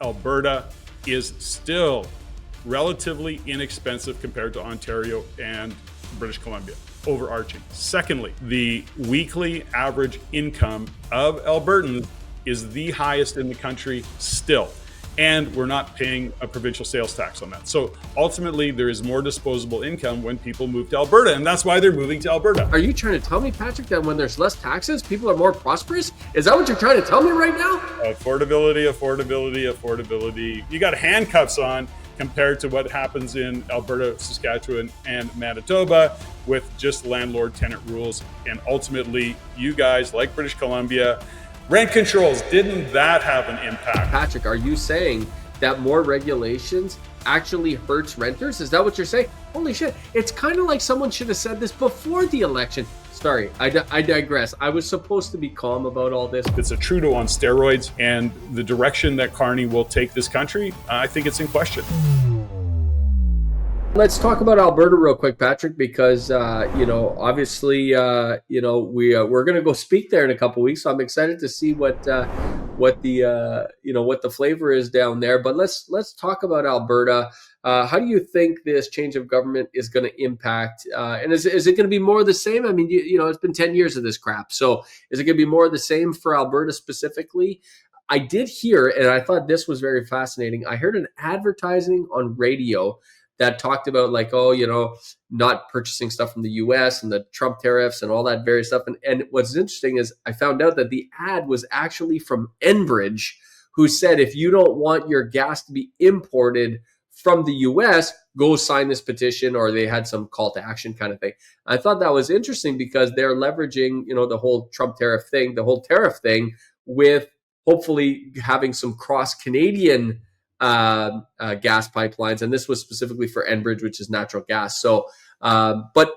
Alberta is still relatively inexpensive compared to Ontario and British Columbia, overarching. Secondly, the weekly average income of Albertans is the highest in the country still. And we're not paying a provincial sales tax on that. So ultimately, there is more disposable income when people move to Alberta, and that's why they're moving to Alberta. Are you trying to tell me, Patrick, that when there's less taxes, people are more prosperous? Is that what you're trying to tell me right now? Affordability, affordability, affordability. You got handcuffs on compared to what happens in Alberta, Saskatchewan, and Manitoba with just landlord-tenant rules. And ultimately, you guys, like British Columbia, rent controls, didn't that have an impact? Patrick, are you saying that more regulations actually hurts renters? Is that what you're saying? Holy shit. It's kind of like someone should have said this before the election. Sorry, I digress. I was supposed to be calm about all this. It's a Trudeau on steroids, and the direction that Carney will take this country, I think it's in question. Let's talk about Alberta real quick, Patrick, because obviously, we're going to go speak there in a couple of weeks. So I'm excited to see what the flavor is down there. But let's talk about Alberta. How do you think this change of government is going to impact? And is it going to be more of the same? I mean, it's been 10 years of this crap. So is it going to be more of the same for Alberta specifically? I did hear, and I thought this was very fascinating. I heard an advertising on radio that talked about not purchasing stuff from the US and the Trump tariffs and all that various stuff. And what's interesting is I found out that the ad was actually from Enbridge, who said, if you don't want your gas to be imported from the US, go sign this petition, or they had some call to action kind of thing. I thought that was interesting because they're leveraging, the whole Trump tariff thing, the whole tariff thing, with hopefully having some cross-Canadian gas pipelines, and this was specifically for Enbridge, which is natural gas. So, but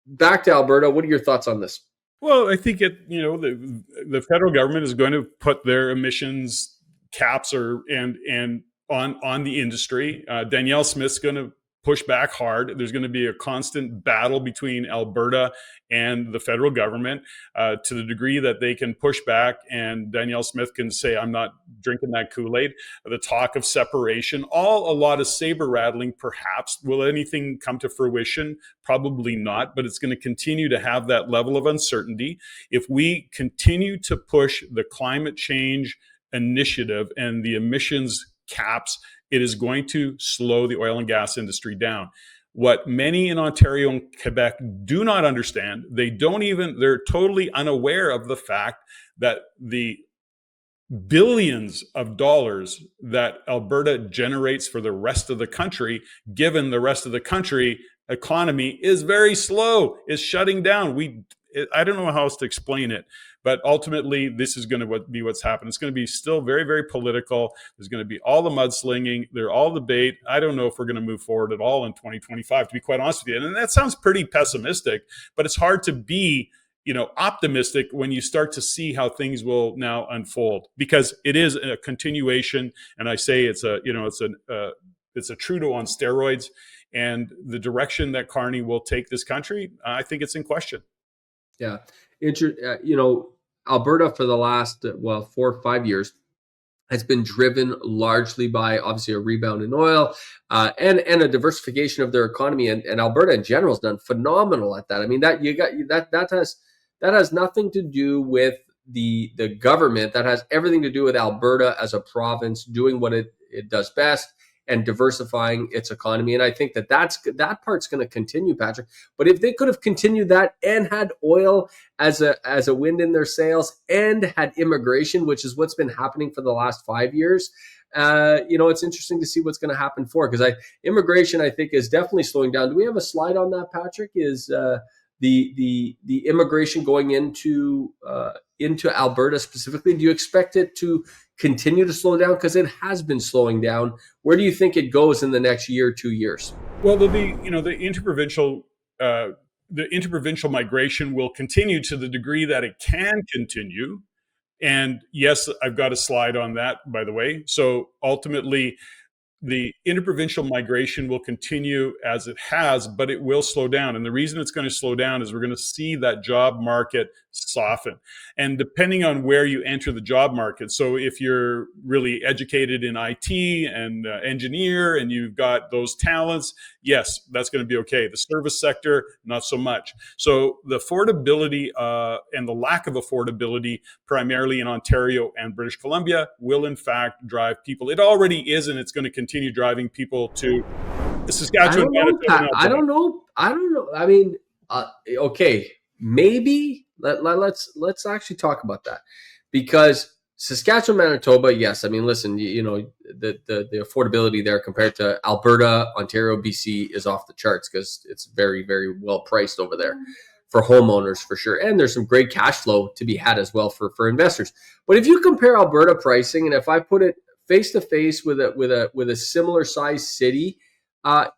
back to Alberta, what are your thoughts on this? Well, I think the federal government is going to put their emissions caps and on the industry. Danielle Smith's going to push back hard. There's going to be a constant battle between Alberta and the federal government to the degree that they can push back, and Danielle Smith can say, I'm not drinking that Kool-Aid. The talk of separation, a lot of saber rattling, perhaps. Will anything come to fruition? Probably not, but it's going to continue to have that level of uncertainty. If we continue to push the climate change initiative and the emissions caps, it is going to slow the oil and gas industry down. What many in Ontario and Quebec do not understand, they're totally unaware of the fact that the billions of dollars that Alberta generates for the rest of the country, given the rest of the country economy is very slow, is shutting down. I don't know how else to explain it, but ultimately this is going to be what's happened. It's going to be still very, very political. There's going to be all the mudslinging. They're all debate. I don't know if we're going to move forward at all in 2025, to be quite honest with you. And that sounds pretty pessimistic, but it's hard to be optimistic when you start to see how things will now unfold, because it is a continuation. And I say it's a Trudeau on steroids, and the direction that Carney will take this country, I think it's in question. Yeah. Alberta for the last, 4 or 5 years has been driven largely by obviously a rebound in oil and a diversification of their economy. And Alberta in general has done phenomenal at that. I mean, that has nothing to do with the government. That has everything to do with Alberta as a province doing what it does best and diversifying its economy. And I think that part's going to continue, Patrick. But if they could have continued that and had oil as a wind in their sails and had immigration, which is what's been happening for the last 5 years, it's interesting to see what's going to happen because immigration, I think, is definitely slowing down. Do we have a slide on that, Patrick? Is the immigration going into Alberta specifically? Do you expect it to continue to slow down? Because it has been slowing down. Where do you think it goes in the next year, 2 years? Well, there'll be, the interprovincial migration will continue to the degree that it can continue. And yes, I've got a slide on that, by the way. So ultimately, the interprovincial migration will continue as it has, but it will slow down. And the reason it's going to slow down is we're going to see that job market soften. And depending on where you enter the job market, so if you're really educated in IT and engineer and you've got those talents, yes, that's going to be okay. The service sector, not so much. So the affordability and the lack of affordability, primarily in Ontario and British Columbia, will in fact drive people. It already is, and it's going to continue driving people to I Saskatchewan, don't know, Manitoba, and Pat. I Alberta. don't know. I don't know. I mean, okay, maybe let's actually talk about that, because Saskatchewan, Manitoba, yes. I mean, listen, you know, the affordability there compared to Alberta, Ontario, BC is off the charts because it's very, very well priced over there for homeowners for sure, and there's some great cash flow to be had as well for investors. But if you compare Alberta pricing, and if I put it face to face with a similar size city,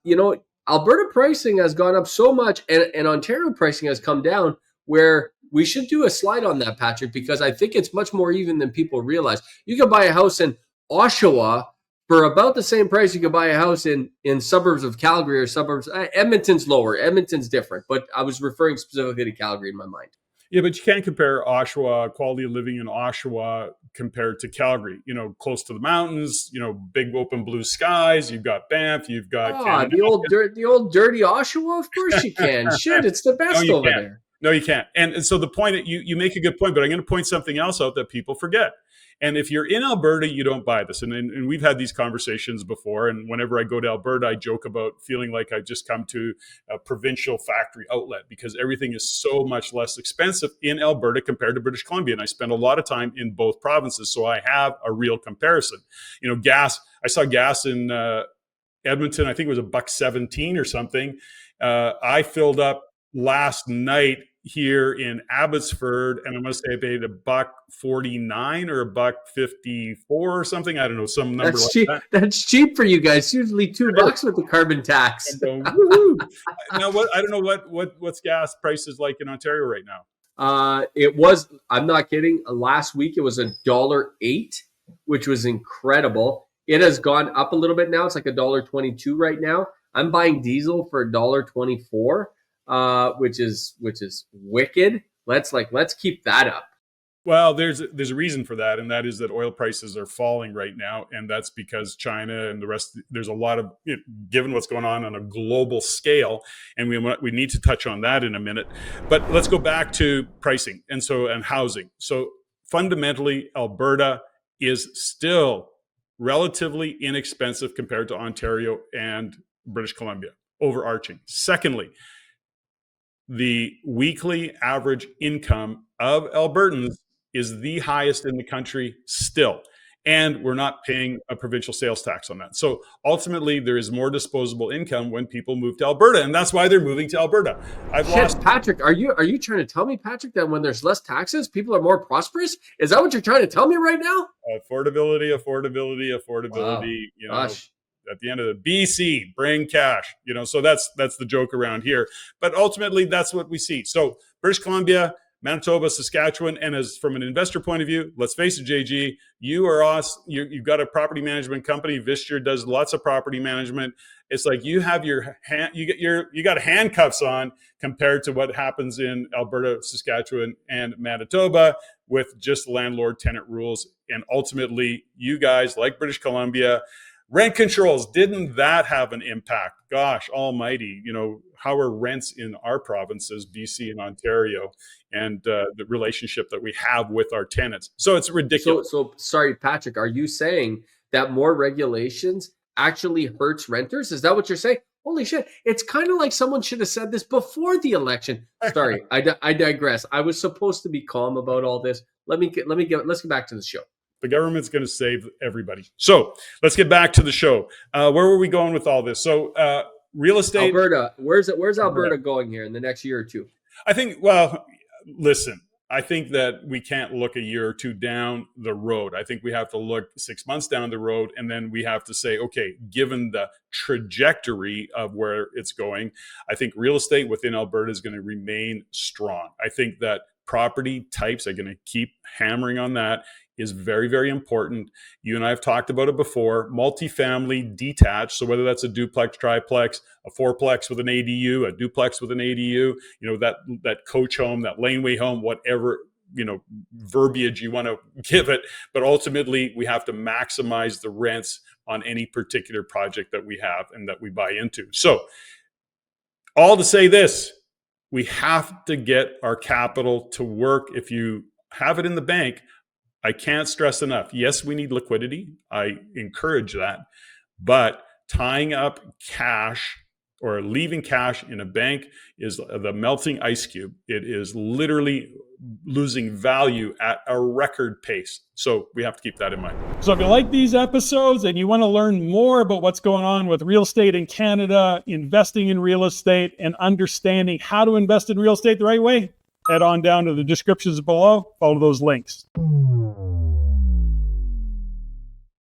you know, Alberta pricing has gone up so much, and Ontario pricing has come down, where we should do a slide on that, Patrick, because I think it's much more even than people realize. You can buy a house in Oshawa for about the same price you could buy a house in suburbs of Calgary or suburbs. Edmonton's lower. Edmonton's different, but I was referring specifically to Calgary in my mind. Yeah, but you can't compare Oshawa, quality of living in Oshawa compared to Calgary. You know, close to the mountains, you know, big open blue skies. You've got Banff, you've got Ah, Canada. the old dirty Oshawa. Of course you can. Shit, it's the No, best you over can't. there. No, you can't. And so the point, you make a good point, but I'm going to point something else out that people forget. And if you're in Alberta, you don't buy this. And we've had these conversations before. And whenever I go to Alberta, I joke about feeling like I've just come to a provincial factory outlet, because everything is so much less expensive in Alberta compared to British Columbia. And I spend a lot of time in both provinces, so I have a real comparison. You know, gas, I saw gas in Edmonton, I think it was $1.17 or something. I filled up last night here in Abbotsford, and I'm going to say I paid $1.49 or $1.54 or something. I don't know, some number That's like cheap. that. That's cheap for you guys. Usually $2 with the carbon tax. I'm going, woohoo! Now, what I don't know what's gas prices like in Ontario right now. It was. I'm not kidding. Last week it was $1.08, which was incredible. It has gone up a little bit now. It's like $1.22 right now. I'm buying diesel for $1.24, which is wicked. Let's keep that up. Well, there's a reason for that, and that is that oil prices are falling right now, and that's because China and the rest. There's a lot of, given what's going on a global scale, and we need to touch on that in a minute. But let's go back to pricing and housing. So fundamentally, Alberta is still relatively inexpensive compared to Ontario and British Columbia, overarching. Secondly, the weekly average income of Albertans is the highest in the country still. And we're not paying a provincial sales tax on that. So ultimately, there is more disposable income when people move to Alberta. And that's why they're moving to Alberta. Shit, Patrick, are you trying to tell me, Patrick, that when there's less taxes, people are more prosperous? Is that what you're trying to tell me right now? affordability. Wow. Gosh. At the end of the BC, bring cash. So that's the joke around here. But ultimately, that's what we see. So British Columbia, Manitoba, Saskatchewan, and as from an investor point of view, let's face it, JG, you've got a property management company. Visture does lots of property management. It's like you have you got handcuffs on compared to what happens in Alberta, Saskatchewan, and Manitoba with just landlord tenant rules. And ultimately, you guys, like British Columbia, rent controls, didn't that have an impact? Gosh almighty, how are rents in our provinces, BC and Ontario, and the relationship that we have with our tenants. So it's ridiculous. So sorry, Patrick, are you saying that more regulations actually hurts renters? Is that what you're saying? Holy shit. It's kind of like someone should have said this before the election. Sorry, I digress. I was supposed to be calm about all this. Let's get back to the show. The government's going to save everybody. So let's get back to the show. Where were we going with all this? So real estate. Alberta. Where's Alberta going here in the next year or two? I think, well, listen, I think that we can't look a year or two down the road. I think we have to look 6 months down the road, and then we have to say, okay, given the trajectory of where it's going, I think real estate within Alberta is going to remain strong. I think that property types are going to keep hammering on that. is very, very important. You and I have talked about it before. Multifamily, detached. So whether that's a duplex, triplex, a fourplex with an ADU, a duplex with an ADU, that coach home, that laneway home, whatever, verbiage you want to give it. But ultimately, we have to maximize the rents on any particular project that we have and that we buy into. So all to say this, we have to get our capital to work. If you have it in the bank, I can't stress enough. Yes, we need liquidity. I encourage that. But tying up cash or leaving cash in a bank is the melting ice cube. It is literally losing value at a record pace. So we have to keep that in mind. So if you like these episodes and you want to learn more about what's going on with real estate in Canada, investing in real estate, and understanding how to invest in real estate the right way, head on down to the descriptions below, follow those links.